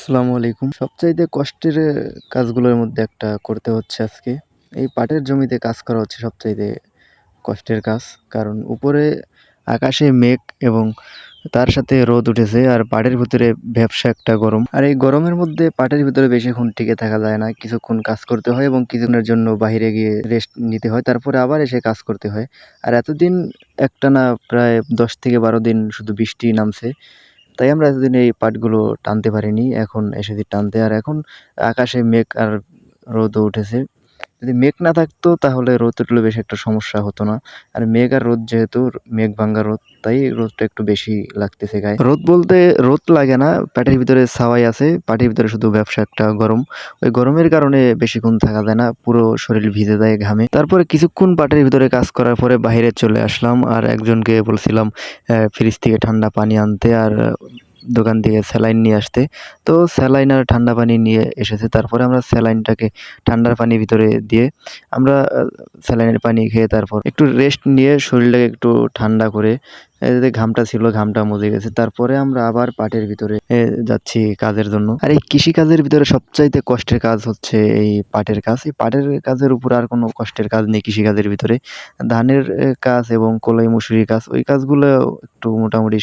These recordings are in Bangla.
আসসালামু আলাইকুম। সবচাইতে কষ্টের কাজগুলোর মধ্যে একটা করতে হচ্ছে আজকে। এই পাটের জমিতে কাজ করা হচ্ছে সবচাইতে কষ্টের কাজ। কারণ উপরে আকাশে মেঘ এবং তার সাথে রোদ উঠেছে আর পাটের ভিতরে ভ্যাপসা একটা গরম। আর এই গরমের মধ্যে পাটের ভিতরে বেশিক্ষণ টিকে থাকা যায় না। কিছুক্ষণ কাজ করতে হয় এবং কিছুক্ষণের জন্য বাহিরে গিয়ে রেস্ট নিতে হয়। তারপরে আবার এসে কাজ করতে হয়। আর এতদিন একটানা প্রায় ১০ থেকে ১২ দিন শুধু বৃষ্টি নামছে। তাই আমরা এতদিন এই পাটগুলো টানতে পারিনি। এখন এসেছি টানতে। আর এখন আকাশে মেঘ আর রোদও উঠেছে। যদি মেঘ না থাকতো তাহলে রোদ উঠলে বেশি একটা সমস্যা হতো না। আর মেঘ আর রোদ যেহেতু মেঘ ভাঙ্গা রোদ, তাই রোদটা একটু বেশি লাগতেছে গায়ে। রোদ বলতে রোদ লাগে না, পাটের ভিতরে ছাওয়াই আছে। পাটের ভিতরে শুধু ব্যবসা একটা গরম। ওই গরমের কারণে বেশিক্ষণ থাকা যায় না। পুরো শরীর ভিজে যায় ঘামে। তারপরে কিছুক্ষণ পাটের ভিতরে কাজ করার পরে বাহিরে চলে আসলাম। আর একজনকে বলছিলাম ফ্রিজ থেকে ঠান্ডা পানি আনতে আর দোকান থেকে স্যালাইন নিয়ে আসতে। তো স্যালাইন আর ঠান্ডা পানি নিয়ে এসেছে। তারপরে আমরা স্যালাইনটাকে ঠান্ডার পানির ভিতরে দিয়ে আমরা স্যালাইনের পানি খেয়ে তারপর একটু রেস্ট নিয়ে শরীরটাকে একটু ঠান্ডা করে যে ঘামটা ছিল ঘামটা মুছে গেছে। তারপরে আমরা আবার পাটের ভিতরে যাচ্ছি কাজের জন্য। আর এই কৃষিকাজের ভিতরে সবচাইতে কষ্টের কাজ হচ্ছে এই পাটের কাজ। এই পাটের কাজের উপর আর কোনো কষ্টের কাজ নেই কৃষিকাজের ভিতরে। ধানের কাজ এবং কলাই মসুরির কাজ ওই কাজগুলো একটু মোটামুটি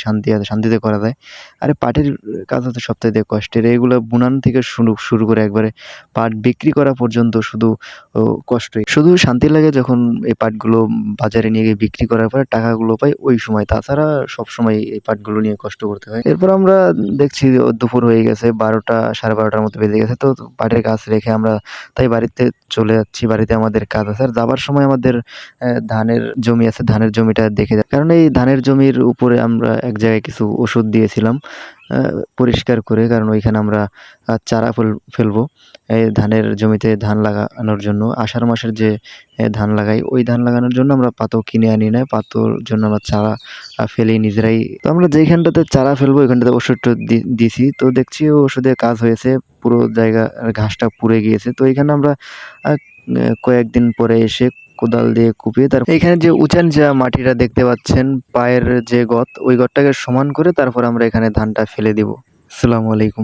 শান্তিতে করা যায়। আর এই পাটের কাজ হচ্ছে সবচাইতে কষ্টের। এগুলো বুনান থেকে শুরু করে একবারে পাট বিক্রি করা পর্যন্ত শুধু কষ্টই। শুধু শান্তি লাগে যখন এই পাটগুলো বাজারে নিয়ে গিয়ে বিক্রি করার পরে টাকাগুলো পাই ওই সময়। তাছাড়া সবসময় এই পাটগুলো নিয়ে কষ্ট করতে হয়। এরপর আমরা দেখছি দুপুর হয়ে গেছে ১২টা ১২:৩০ মতো বেজে গেছে। তো পাটের কাজ রেখে আমরা তাই বাড়িতে চলে যাচ্ছি। বাড়িতে আমাদের কাজ আছে। আর যাবার সময় আমাদের ধানের জমি আছে। ধানের জমিটা দেখে কারণ এই ধানের জমির উপরে আমরা এক জায়গায় কিছু ওষুধ দিয়েছিলাম পরিষ্কার করে। কারণ ওইখানে আমরা চারা ফেলবো। এই ধানের জমিতে ধান লাগানোর জন্য। আষাঢ় মাসের যে ধান লাগাই, ওই ধান লাগানোর জন্য আমরা পাতো কিনে আনি না। পাতোর জন্য আমরা চারা ফেলি নিজেরাই। তো আমরা যেইখানটাতে চারা ফেলবো ওইখানটাতে ওষুধ দিছি। তো দেখছি ওষুধে কাজ হয়েছে। পুরো জায়গা ঘাসটা পুড়ে গিয়েছে। তো এখানে আমরা আ কয়েকদিন পরে এসে কোদাল দিয়ে কুপিয়ে এইখানে যে উঁচান যা মাটিটা দেখতে পাচ্ছেন পায়ের যে গর্ত, ওই গর্তটাকে সমান করে তারপর আমরা এখানে ধানটা ফেলে দিব। আসসালামু আলাইকুম।